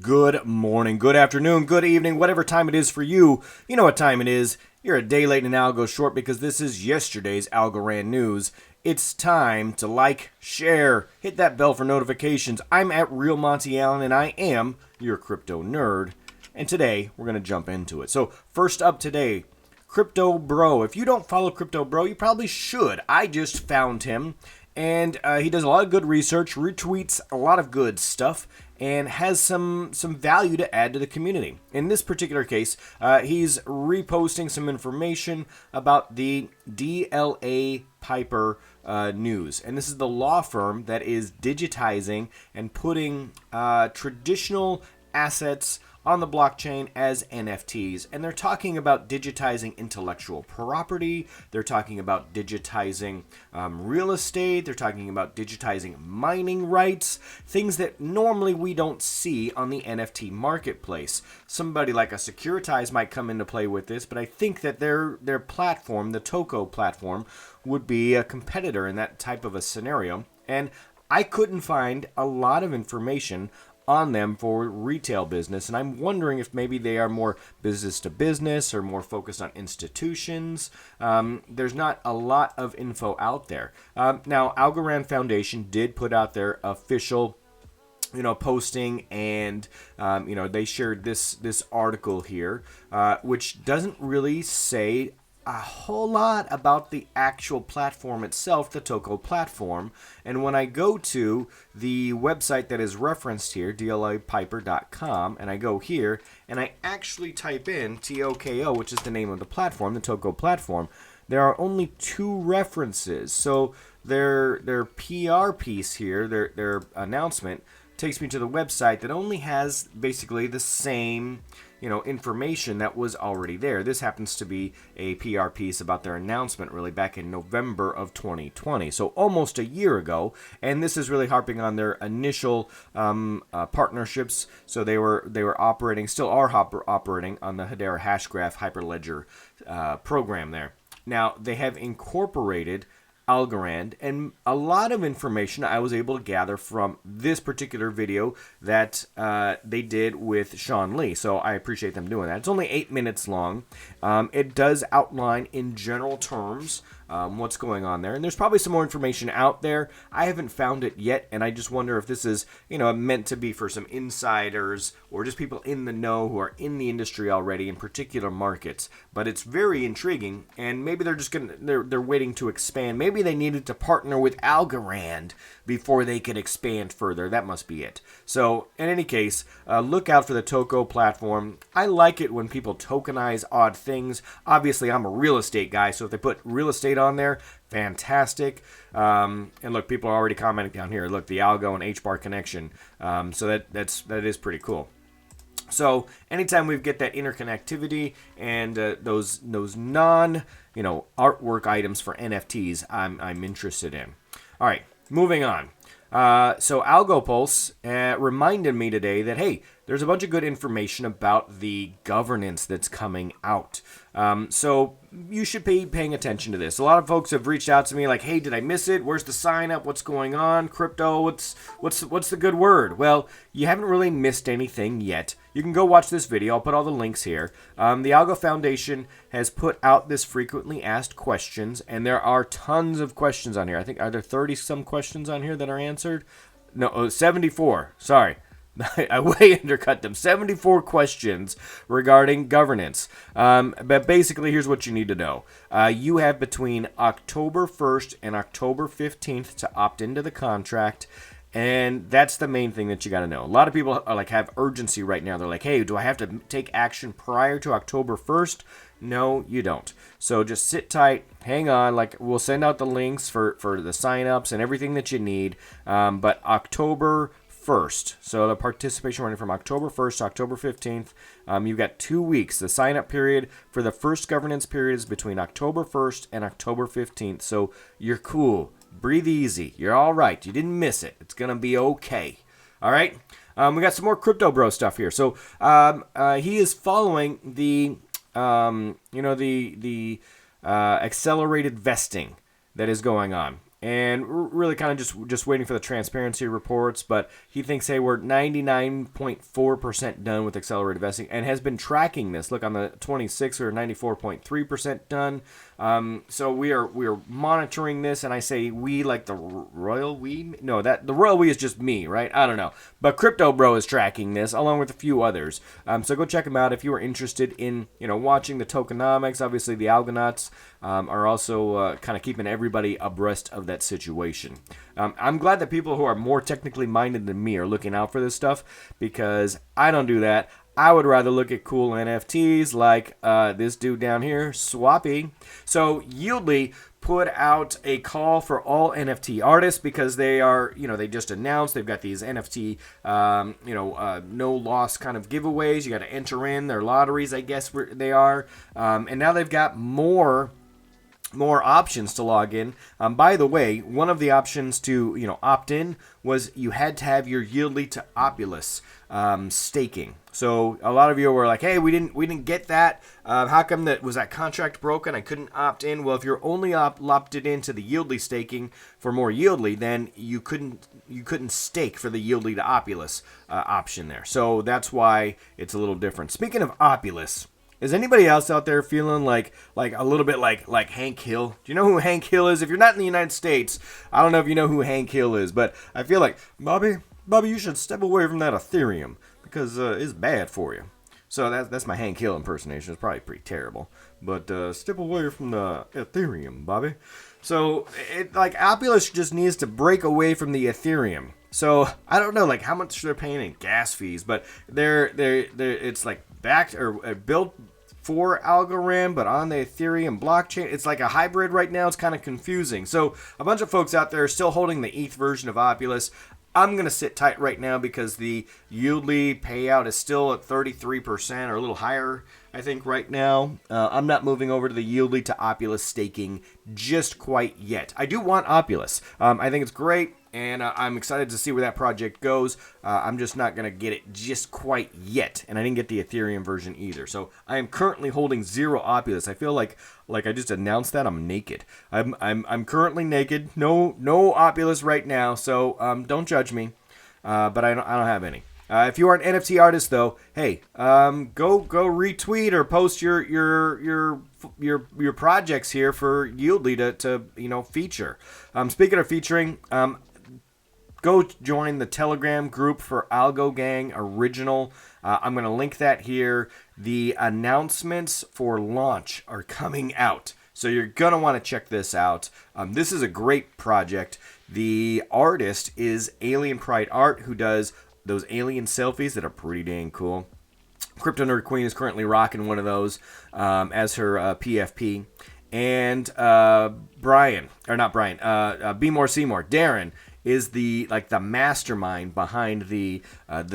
Good morning, good afternoon, good evening, whatever time it is for you. You know what time it is. You're a day late and Algo short because this is yesterday's Algorand news. It's time to like, share, hit that bell for notifications. I'm at Real Monty Allen and I am your crypto nerd. And today we're going to jump into it. So first up today, Crypto Bro. If you don't follow Crypto Bro, you probably should. I just found him, and he does a lot of good research, retweets a lot of good stuff, and has some value to add to the community. In this particular case, he's reposting some information about the DLA Piper news. And this is the law firm that is digitizing and putting traditional assets on the blockchain as NFTs. And they're talking about digitizing intellectual property. They're talking about digitizing real estate. They're talking about digitizing mining rights, things that normally we don't see on the NFT marketplace. Somebody like a Securitize might come into play with this, but I think that their platform, the Toko platform, would be a competitor in that type of a scenario. And I couldn't find a lot of information on them for retail business, and I'm wondering if maybe they are more business to business or more focused on institutions. There's not a lot of info out there. Now, Algorand Foundation did put out their official posting, and they shared this article here, which doesn't really say a whole lot about the actual platform itself, the Toko platform. And when I go to the website that is referenced here, dlypiper.com, and I go here and I actually type in TOKO, which is the name of the platform, the Toko platform, there are only two references. So their PR piece here, their announcement, takes me to the website that only has basically the same information that was already there. This happens to be a PR piece about their announcement really back in November of 2020, so almost a year ago. And this is really harping on their initial partnerships. So they were operating, still are operating on the Hedera Hashgraph Hyperledger program there. Now they have incorporated Algorand, and a lot of information I was able to gather from this particular video that they did with Sean Lee. So I appreciate them doing that. It's only 8 minutes long. It does outline in general terms what's going on there, and there's probably some more information out there. I haven't found it yet, and I just wonder if this is meant to be for some insiders or just people in the know who are in the industry already in particular markets. But it's very intriguing, and maybe they're waiting to expand. Maybe they needed to partner with Algorand before they could expand further. That must be it. So in any case, look out for the Toko platform. I like it when people tokenize odd things. Obviously, I'm a real estate guy, so if they put real estate on there, fantastic. And look, people are already commenting down here. Look, the Algo and HBAR connection. So that is pretty cool. So anytime we get that interconnectivity and those non artwork items for NFTs, I'm interested in. All right, moving on. So Algo Pulse reminded me today that, hey, there's a bunch of good information about the governance that's coming out. So you should be paying attention to this. A lot of folks have reached out to me like, hey, did I miss it? Where's the sign up? What's going on? Crypto, what's the good word? Well, you haven't really missed anything yet. You can go watch this video. I'll put all the links here. The Algo Foundation has put out this frequently asked questions, and there are tons of questions on here. I think, are there 30 some questions on here that are answered? No, 74. Sorry. I way undercut them. 74 questions regarding governance. But basically, here's what you need to know. You have between October 1st and October 15th to opt into the contract. And that's the main thing that you got to know. A lot of people are have urgency right now. They're like, hey, do I have to take action prior to October 1st? No, you don't. So just sit tight, hang on. We'll send out the links for the signups and everything that you need. But October 1st. So the participation running from October 1st to October 15th. You've got 2 weeks. The sign-up period for the first governance period is between October 1st and October 15th. So you're cool. Breathe easy. You're all right. You didn't miss it. It's going to be okay. All right? We got some more Crypto Bro stuff here. So he is following the accelerated vesting that is going on. and we're really kind of just waiting for the transparency reports. But he thinks, hey, we're 99.4% done with accelerated vesting, and has been tracking this. Look, on the 26th, we're 94.3% done. So we are monitoring this, and I say we like the royal we. No, that the royal we is just me, right? I don't know, but Crypto Bro is tracking this along with a few others. So go check him out if you are interested in watching the tokenomics. Obviously, the Algonauts are also kind of keeping everybody abreast of that situation. I'm glad that people who are more technically minded than me are looking out for this stuff, because I don't do that. I would rather look at cool NFTs like this dude down here, Swappy. So yldy put out a call for all NFT artists, because they are, they just announced they've got these NFT, no loss kind of giveaways. You got to enter in their lotteries, I guess they are. And now they've got more options to log in. By the way, one of the options to opt in was you had to have your yldy to opulus staking. So a lot of you were like, hey, we didn't get that. How come that contract broken? I couldn't opt in. Well, if you're only opted into the yldy staking for more yldy, then you couldn't stake for the yldy to opulus option there. So that's why it's a little different. Speaking of opulus, is anybody else out there feeling like a little bit like Hank Hill? Do you know who Hank Hill is? If you're not in the United States, I don't know if you know who Hank Hill is, but I feel like, Bobby, you should step away from that Ethereum, because it's bad for you. So that's my Hank Hill impersonation. It's probably pretty terrible, but step away from the Ethereum, Bobby. So Opulus just needs to break away from the Ethereum. So I don't know how much they're paying in gas fees, but it's backed or built for Algorand, but on the Ethereum blockchain. It's like a hybrid right now. It's kind of confusing. So a bunch of folks out there are still holding the ETH version of Opulus. I'm going to sit tight right now because the yldy payout is still at 33% or a little higher, I think, right now. I'm not moving over to the yldy to opulus staking just quite yet. I do want opulus. I think it's great, and I'm excited to see where that project goes. I'm just not going to get it just quite yet, and I didn't get the Ethereum version either. So I am currently holding 0 opulus. I feel like I just announced that I'm naked. I'm currently naked. No opulus right now. So don't judge me. But I don't have any. If you are an NFT artist, though, hey, go retweet or post your projects here for yldy to feature. Speaking of featuring, go join the Telegram group for Algo Gang Original. I'm going to link that here. The announcements for launch are coming out, so you're going to want to check this out. This is a great project. The artist is Alien Pride Art, who does those alien selfies that are pretty dang cool. Crypto Nerd Queen is currently rocking one of those as her PFP. And Be More Seymour, Darren, is the mastermind behind the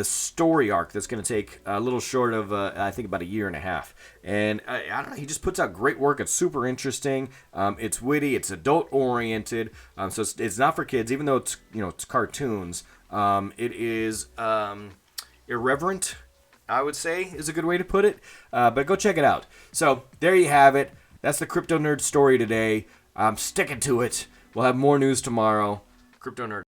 story arc that's going to take a little short of I think about a year and a half. And I don't know, he just puts out great work. It's super interesting. It's witty. It's adult oriented. So it's not for kids, even though it's cartoons. It is irreverent, I would say, is a good way to put it. But go check it out. So there you have it. That's the Crypto Nerd story today. I'm sticking to it. We'll have more news tomorrow. Crypto Nerd.